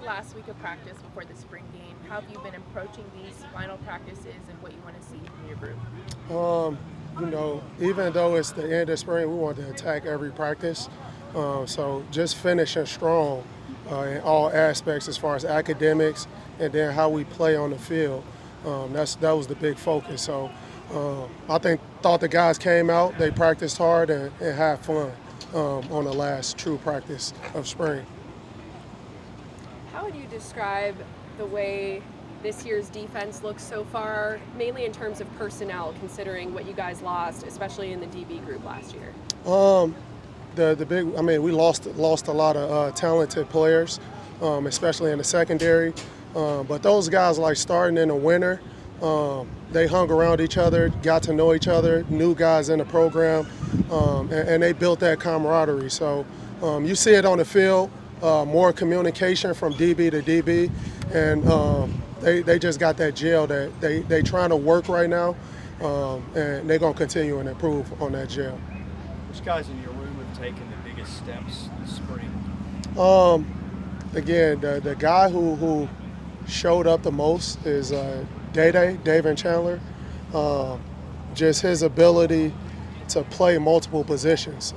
last week of practice before the spring game. How have you been approaching these final practices and what you want to see from your group? Even though it's the end of spring, we want to attack every practice. So just finishing strong in all aspects as far as academics and then how we play on the field. That was the big focus. So thought the guys came out, they practiced hard and had fun on the last true practice of spring. How would you describe the way this year's defense looks so far, mainly in terms of personnel, considering what you guys lost, especially in the DB group last year? We lost a lot of talented players, especially in the secondary. But those guys, like starting in the winter, they hung around each other, got to know each other, new guys in the program, and they built that camaraderie. So you see it on the field, more communication from DB to DB, and they just got that gel that they trying to work right now, and they're going to continue and improve on that gel. Which guys in your room have taken the biggest steps this spring? Again, the guy who showed up the most is David Chandler. Just his ability to play multiple positions.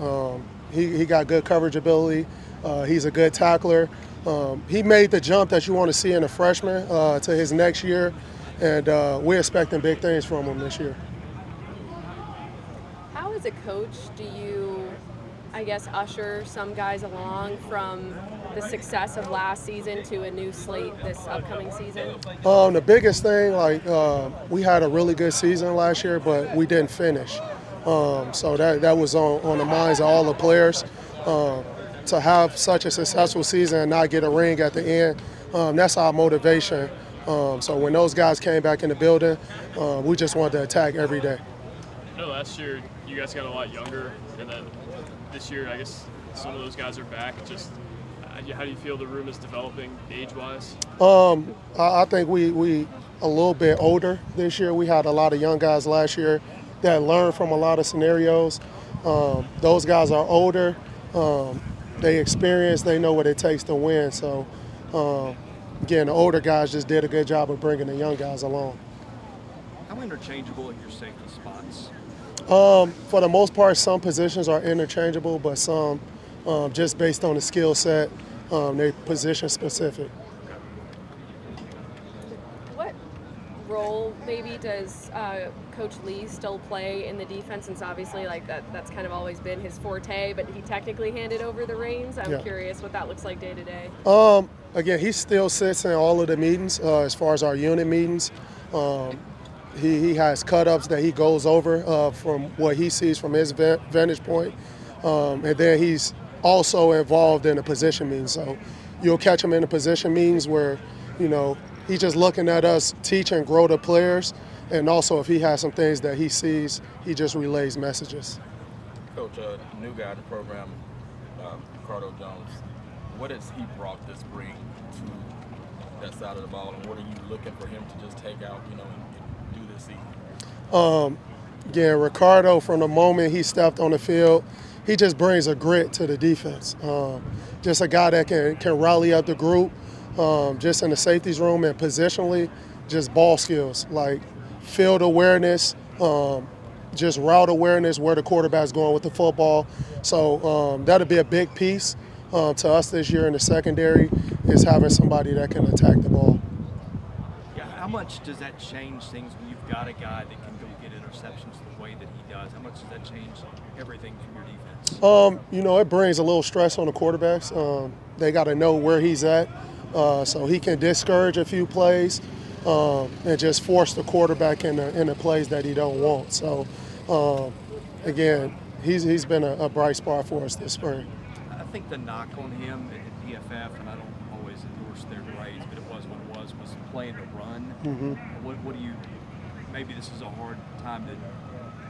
He got good coverage ability. He's a good tackler. He made the jump that you want to see in a freshman to his next year, and we're expecting big things from him this year. How, as a coach, do you, usher some guys along from the success of last season to a new slate this upcoming season? The biggest thing, we had a really good season last year, but we didn't finish. So that was on the minds of all the players. To have such a successful season and not get a ring at the end, that's our motivation. So when those guys came back in the building, we just wanted to attack every day. Last year you guys got a lot younger, and then this year I guess some of those guys are back. Just how do you feel the room is developing age-wise? I think we a little bit older this year. We had a lot of young guys last year that learned from a lot of scenarios. Those guys are older. They experienced, they know what it takes to win. So, again, the older guys just did a good job of bringing the young guys along. How interchangeable are your safety spots? For the most part, some positions are interchangeable, but some, just based on the skill set, they're position specific. What role maybe does Coach Lee still play in the defense? Since obviously that's kind of always been his forte, but he technically handed over the reins. I'm curious what that looks like day to day. Again, he still sits in all of the meetings as far as our unit meetings. He has cut-ups that he goes over from what he sees from his vantage point. And then he's also involved in the position meetings. So you'll catch him in the position meetings where, he's just looking at us teach and grow the players. And also if he has some things that he sees, he just relays messages. Coach, new guy in the program, Ricardo Jones, what has he brought this spring to that side of the ball, and what are you looking for him to just take out, and do this season? Ricardo, from the moment he stepped on the field, he just brings a grit to the defense. Just a guy that can rally up the group, just in the safeties room and positionally, just ball skills, like field awareness, just route awareness, where the quarterback's going with the football. So that'll be a big piece to us this year in the secondary, is having somebody that can attack the ball. Yeah, how much does that change things when you've got a guy that can go get interceptions the way that he does? How much does that change everything from your defense? It brings a little stress on the quarterbacks. They got to know where he's at, so he can discourage a few plays and just force the quarterback in the plays that he don't want. So, again, he's been a bright spot for us this spring. I think the knock on him at PFF, and I don't always endorse their grades, but it was what it was playing the run. Mm-hmm. What do you – maybe this is a hard time to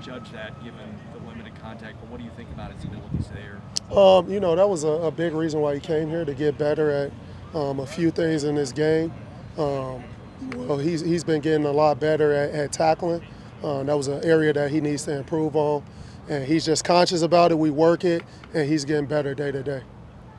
judge that given the limited contact, but what do you think about his abilities there? That was a big reason why he came here, to get better at a few things in this game. He's been getting a lot better at tackling. That was an area that he needs to improve on. And he's just conscious about it. We work it, and he's getting better day to day.